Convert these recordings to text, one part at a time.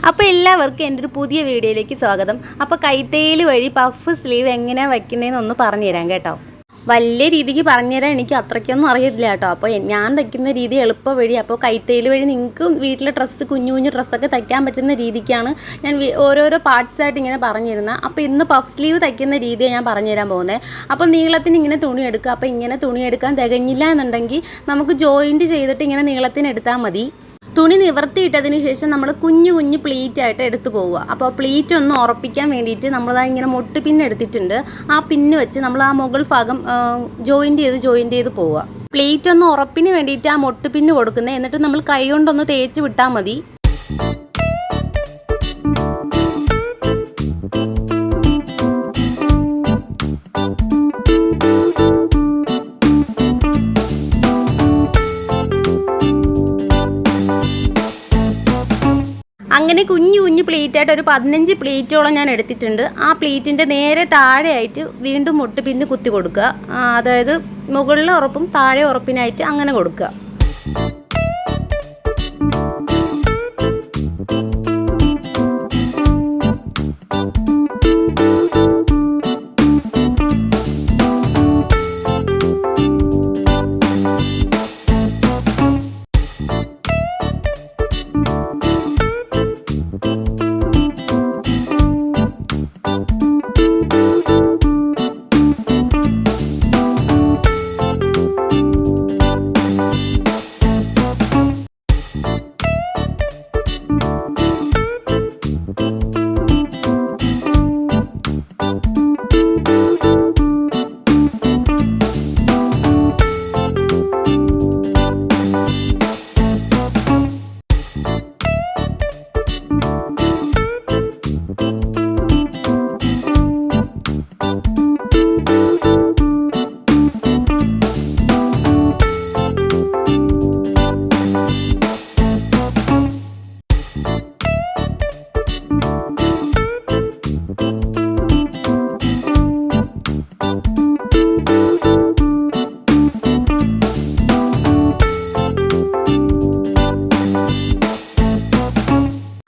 അപ്പോൾ എല്ലാവർക്കും എൻ്റെ ഒരു പുതിയ വീഡിയോയിലേക്ക് സ്വാഗതം. അപ്പോൾ കൈത്തയ്യൽ വഴി പഫ് സ്ലീവ് എങ്ങനെയാണ് വയ്ക്കുന്നതെന്നൊന്ന് പറഞ്ഞുതരാം കേട്ടോ. വലിയ രീതിക്ക് പറഞ്ഞുതരാൻ എനിക്ക് അത്രയ്ക്കൊന്നും അറിയത്തില്ല കേട്ടോ. അപ്പോൾ ഞാൻ തയ്ക്കുന്ന രീതി എളുപ്പ വഴി. അപ്പോൾ കൈത്തയ്യൽ വഴി നിങ്ങൾക്ക് വീട്ടിലെ ഡ്രസ്സ് കുഞ്ഞു കുഞ്ഞു ഡ്രസ്സൊക്കെ തയ്ക്കാൻ പറ്റുന്ന രീതിക്കാണ് ഞാൻ ഓരോരോ പാർട്സായിട്ട് ഇങ്ങനെ പറഞ്ഞു തരുന്നത്. അപ്പോൾ ഇന്ന് പഫ് സ്ലീവ് തയ്ക്കുന്ന രീതിയാണ് ഞാൻ പറഞ്ഞു തരാൻ പോകുന്നത്. അപ്പോൾ നീളത്തിന് ഇങ്ങനെ തുണി എടുക്കുക. അപ്പോൾ ഇങ്ങനെ തുണി എടുക്കാൻ തികഞ്ഞില്ല എന്നുണ്ടെങ്കിൽ നമുക്ക് ജോയിൻറ്റ് ചെയ്തിട്ട് ഇങ്ങനെ നീളത്തിന് എടുത്താൽ മതി. തുണി നിവർത്തിയിട്ടതിന് ശേഷം നമ്മൾ കുഞ്ഞു കുഞ്ഞു പ്ലീറ്റായിട്ട് എടുത്തു പോവുക. അപ്പോൾ പ്ലീറ്റ് ഒന്ന് ഉറപ്പിക്കാൻ വേണ്ടിയിട്ട് നമ്മളത് ഇങ്ങനെ മൊട്ട് പിന്ന് എടുത്തിട്ടുണ്ട്. ആ പിന്ന് വെച്ച് നമ്മൾ ആ മുകൾ ഭാഗം ജോയിൻറ്റ് ചെയ്ത് പോവുക. പ്ലീറ്റ് ഒന്ന് ഉറപ്പിന് വേണ്ടിയിട്ട് ആ മൊട്ട് പിന്ന് കൊടുക്കുന്നത്. എന്നിട്ട് നമ്മൾ കൈ കൊണ്ടൊന്ന് തേച്ച് വിട്ടാൽ മതി. അങ്ങനെ കുഞ്ഞു കുഞ്ഞു പ്ലേറ്റായിട്ട് ഒരു 15 പ്ലേറ്റോളം ഞാൻ എടുത്തിട്ടുണ്ട്. ആ പ്ലേറ്റിൻ്റെ നേരെ താഴെയായിട്ട് വീണ്ടും മുട്ട് പിന്ന് കുത്തി കൊടുക്കുക. അതായത് മുകളിലെ ഉറപ്പും താഴെ ഉറപ്പിനായിട്ട് അങ്ങനെ കൊടുക്കുക.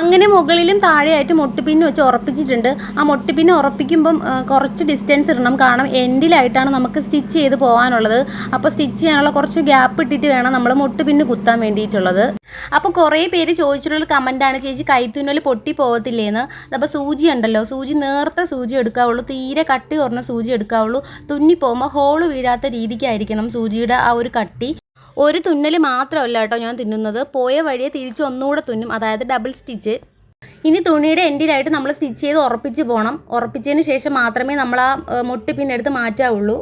അങ്ങനെ മുകളിലും താഴെയായിട്ട് മൊട്ടുപിന്ന് വെച്ച് ഉറപ്പിച്ചിട്ടുണ്ട്. ആ മൊട്ടുപിന്ന് ഉറപ്പിക്കുമ്പം കുറച്ച് ഡിസ്റ്റൻസ് ഇടണം. കാരണം എൻഡിലായിട്ടാണ് നമുക്ക് സ്റ്റിച്ച് ചെയ്ത് പോകാനുള്ളത്. അപ്പോൾ സ്റ്റിച്ച് ചെയ്യാനുള്ള കുറച്ച് ഗ്യാപ്പ് ഇട്ടിട്ട് വേണം നമ്മൾ മൊട്ടുപിന്ന് കുത്താൻ വേണ്ടിയിട്ടുള്ളത്. അപ്പോൾ കുറേ പേര് ചോദിച്ചിട്ടുള്ളൊരു കമൻറ്റാണ്, ചേച്ചി കൈത്തുന്നൽ പൊട്ടി പോകത്തില്ലേന്ന്. അപ്പോൾ സൂചി ഉണ്ടല്ലോ, സൂചി നേർത്ത സൂചി എടുക്കാവുള്ളൂ, തീരെ കട്ടി കുറഞ്ഞ സൂചി എടുക്കാവുള്ളൂ. തുന്നി പോകുമ്പോൾ ഹോള് വീഴാത്ത രീതിക്കായിരിക്കണം സൂചിയുടെ ആ ഒരു കട്ടി. ഒരു തുന്നൽ മാത്രമല്ല കേട്ടോ ഞാൻ തുന്നുന്നത്, പോയ വഴിയെ തിരിച്ച് ഒന്നുകൂടെ തുന്നും, അതായത് ഡബിൾ സ്റ്റിച്ച്. ഇനി തുണിയുടെ എൻഡിലായിട്ട് നമ്മൾ സ്റ്റിച്ച് ചെയ്ത് ഉറപ്പിച്ച് പോകണം. ഉറപ്പിച്ചതിന് ശേഷം മാത്രമേ നമ്മൾ ആ മൊട്ട് പിന്നെടുത്ത് മാറ്റാവുള്ളൂ.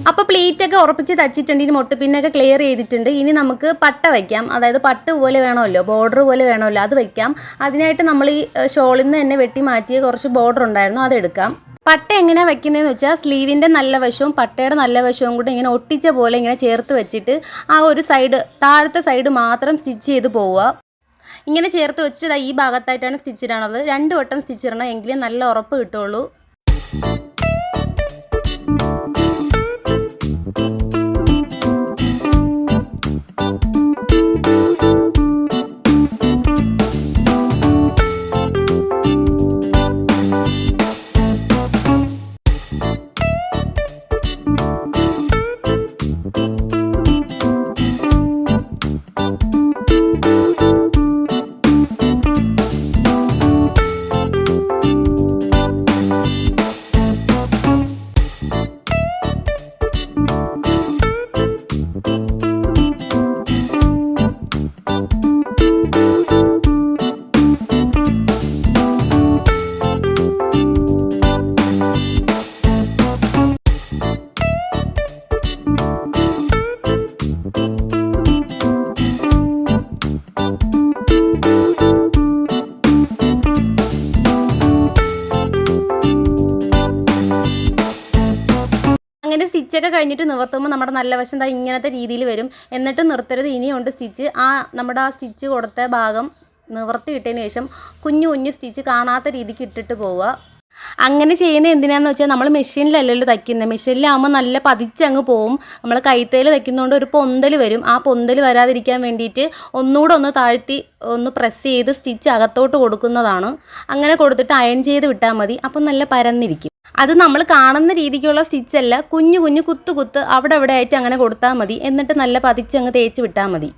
അപ്പോൾ പ്ലേറ്റൊക്കെ ഉറപ്പിച്ച് തച്ചിട്ടുണ്ട്. ഇനി മൊട്ടുപിന്നൊക്കെ ക്ലിയർ ചെയ്തിട്ടുണ്ട്. ഇനി നമുക്ക് പട്ട വയ്ക്കാം. അതായത് പട്ട് പോലെ വേണമല്ലോ, ബോർഡർ പോലെ വേണമല്ലോ, അത് വയ്ക്കാം. അതിനായിട്ട് നമ്മൾ ഈ ഷോളിൽ നിന്ന് തന്നെ വെട്ടി മാറ്റിയ കുറച്ച് ബോർഡർ ഉണ്ടായിരുന്നു, അതെടുക്കാം. പട്ട എങ്ങനെയാണ് വയ്ക്കുന്നതെന്ന് വെച്ചാൽ സ്ലീവിൻ്റെ നല്ല വശവും പട്ടയുടെ നല്ല വശവും കൂടെ ഇങ്ങനെ ഒട്ടിച്ച പോലെ ഇങ്ങനെ ചേർത്ത് വെച്ചിട്ട് ആ ഒരു സൈഡ്, താഴത്തെ സൈഡ് മാത്രം സ്റ്റിച്ച് ചെയ്ത് പോവുക. ഇങ്ങനെ ചേർത്ത് വെച്ചിട്ട് ഈ ഭാഗത്തായിട്ടാണ് സ്റ്റിച്ച് ഇടാനുള്ളത്. 2 വട്ടം സ്റ്റിച്ച് ഇടണം, എങ്കിലേ നല്ല ഉറപ്പ് കിട്ടുള്ളൂ. സ്റ്റിച്ചൊക്കെ കഴിഞ്ഞിട്ട് നിവർത്തുമ്പോൾ നമ്മുടെ നല്ല വശം ഇങ്ങനത്തെ രീതിയിൽ വരും. എന്നിട്ട് നിർത്തരുത്, ഇനിയുണ്ട് സ്റ്റിച്ച്. നമ്മുടെ ആ സ്റ്റിച്ച് കൊടുത്ത ഭാഗം നിവർത്തി ഇട്ടതിന് ശേഷം കുഞ്ഞു കുഞ്ഞു സ്റ്റിച്ച് കാണാത്ത രീതിക്ക് ഇട്ടിട്ട് പോവുക. അങ്ങനെ ചെയ്യുന്നത് എന്തിനാണെന്ന് വെച്ചാൽ നമ്മൾ മെഷീനിലല്ലല്ലോ തയ്ക്കുന്നത്. മെഷീനിലാകുമ്പോൾ നല്ല പതിച്ചങ്ങ് പോവും. നമ്മൾ കൈത്തയിൽ തയ്ക്കുന്നതുകൊണ്ട് ഒരു പൊന്തൽ വരും. ആ പൊന്തൽ വരാതിരിക്കാൻ വേണ്ടിയിട്ട് ഒന്നുകൂടെ ഒന്ന് താഴ്ത്തി ഒന്ന് പ്രസ് ചെയ്ത് സ്റ്റിച്ച് അകത്തോട്ട് കൊടുക്കുന്നതാണ്. അങ്ങനെ കൊടുത്തിട്ട് അയൺ ചെയ്ത് വിട്ടാൽ മതി. അപ്പം നല്ല പരന്നിരിക്കും. അത് നമ്മൾ കാണുന്ന രീതിക്കുള്ള സ്റ്റിച്ചല്ല, കുഞ്ഞു കുഞ്ഞു കുത്ത് അവിടെ ആയിട്ട് അങ്ങനെ കൊടുത്താൽ മതി. എന്നിട്ട് നല്ല പതിച്ചങ്ങ് തേച്ച് വിട്ടാൽ മതി.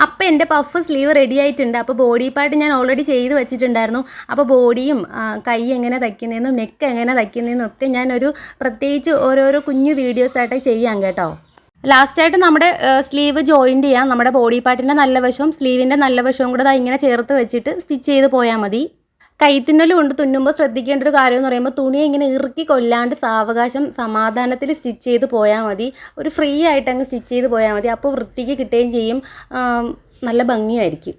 അപ്പോൾ എൻ്റെ പഫ് സ്ലീവ് റെഡി ആയിട്ടുണ്ട്. അപ്പോൾ ബോഡി പാർട്ട് ഞാൻ ഓൾറെഡി ചെയ്ത് വെച്ചിട്ടുണ്ടായിരുന്നു. അപ്പോൾ ബോഡിയും കൈ എങ്ങനെ തയ്ക്കുന്നതെന്നും നെക്ക് എങ്ങനെ തയ്ക്കുന്നതെന്നും ഒക്കെ ഞാനൊരു പ്രത്യേകിച്ച് ഓരോരോ കുഞ്ഞു വീഡിയോസായിട്ട് ചെയ്യാം കേട്ടോ. ലാസ്റ്റായിട്ട് നമ്മുടെ സ്ലീവ് ജോയിൻറ്റ് ചെയ്യാം. നമ്മുടെ ബോഡി പാർട്ടിൻ്റെ നല്ല വശവും സ്ലീവിൻ്റെ നല്ല വശവും കൂടെ ഇങ്ങനെ ചേർത്ത് വെച്ചിട്ട് സ്റ്റിച്ച് ചെയ്ത് പോയാൽ മതി. കൈത്തുന്നൽ കൊണ്ട് തുന്നുമ്പോൾ ശ്രദ്ധിക്കേണ്ട ഒരു കാര്യം എന്ന് പറയുമ്പോൾ തുണിയെ ഇങ്ങനെ ഇറുക്കി കൊല്ലാണ്ട് സാവകാശം സമാധാനത്തിൽ സ്റ്റിച്ച് ചെയ്ത് പോയാൽ മതി. ഒരു ഫ്രീ ആയിട്ട് അങ്ങ് സ്റ്റിച്ച് ചെയ്ത് പോയാൽ മതി. അപ്പോൾ വൃത്തിക്ക് കിട്ടുകയും ചെയ്യും, നല്ല ഭംഗിയായിരിക്കും.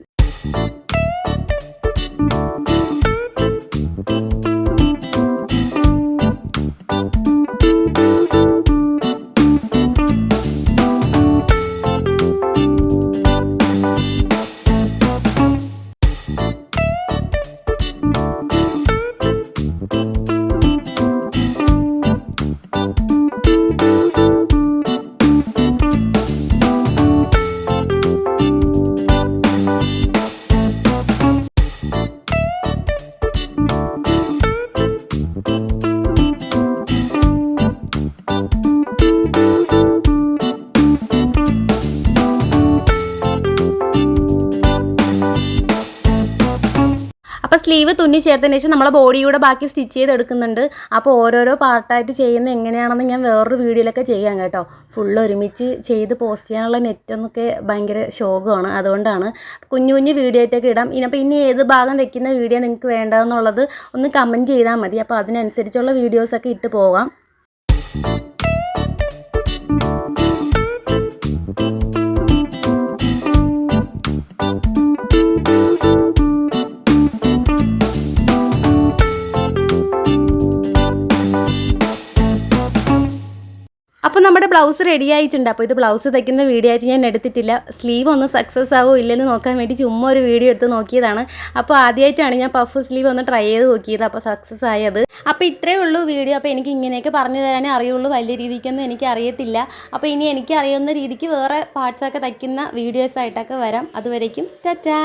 അപ്പോൾ സ്ലീവ് തുന്നി ചേർത്തതിന് ശേഷം നമ്മളെ ബോഡിയുടെ ബാക്കി സ്റ്റിച്ച് ചെയ്തെടുക്കുന്നുണ്ട്. അപ്പോൾ ഓരോരോ പാർട്ടായിട്ട് ചെയ്യുന്നത് എങ്ങനെയാണെന്ന് ഞാൻ വേറൊരു വീഡിയോയിലൊക്കെ ചെയ്യാം കേട്ടോ. ഫുള്ള് ഒരുമിച്ച് ചെയ്ത് പോസ്റ്റ് ചെയ്യാനുള്ള നെറ്റൊന്നൊക്കെ ഭയങ്കര ശോകമാണ്. അതുകൊണ്ടാണ് കുഞ്ഞു കുഞ്ഞു വീഡിയോ ആയിട്ടൊക്കെ ഇടാം. അപ്പോൾ ഇനി ഏത് ഭാഗം വയ്ക്കുന്ന വീഡിയോ നിങ്ങൾക്ക് വേണ്ടതെന്നുള്ളത് ഒന്ന് കമൻറ്റ് ചെയ്താൽ മതി. അപ്പോൾ അതിനനുസരിച്ചുള്ള വീഡിയോസൊക്കെ ഇട്ട് പോകാം. അപ്പോൾ നമ്മുടെ ബ്ലൗസ് റെഡി ആയിട്ടുണ്ട്. അപ്പോൾ ഇത് ബ്ലൗസ് തയ്ക്കുന്ന വീഡിയോ ആയിട്ട് ഞാൻ എടുത്തിട്ടില്ല. സ്ലീവ് ഒന്ന് സക്സസ് ആവോ ഇല്ലെന്ന് നോക്കാൻ വേണ്ടി ചുമ്മാ ഒരു വീഡിയോ എടുത്ത് നോക്കിയതാണ്. അപ്പോൾ ആദ്യമായിട്ടാണ് ഞാൻ പഫ് സ്ലീവ് ഒന്ന് ട്രൈ ചെയ്ത് നോക്കിയത്. അപ്പോൾ സക്സസ് ആയത്. അപ്പോൾ ഇത്രയേ ഉള്ളൂ വീഡിയോ. അപ്പോൾ എനിക്ക് ഇങ്ങനെയൊക്കെ പറഞ്ഞു തരാനേ അറിയുള്ളൂ, വലിയ രീതിക്കൊന്നും എനിക്ക് അറിയത്തില്ല. അപ്പോൾ ഇനി എനിക്ക് അറിയുന്ന രീതിക്ക് വേറെ പാർട്സൊക്കെ തയ്ക്കുന്ന വീഡിയോസായിട്ടൊക്കെ വരാം. അതുവരേക്കും ടാറ്റാ.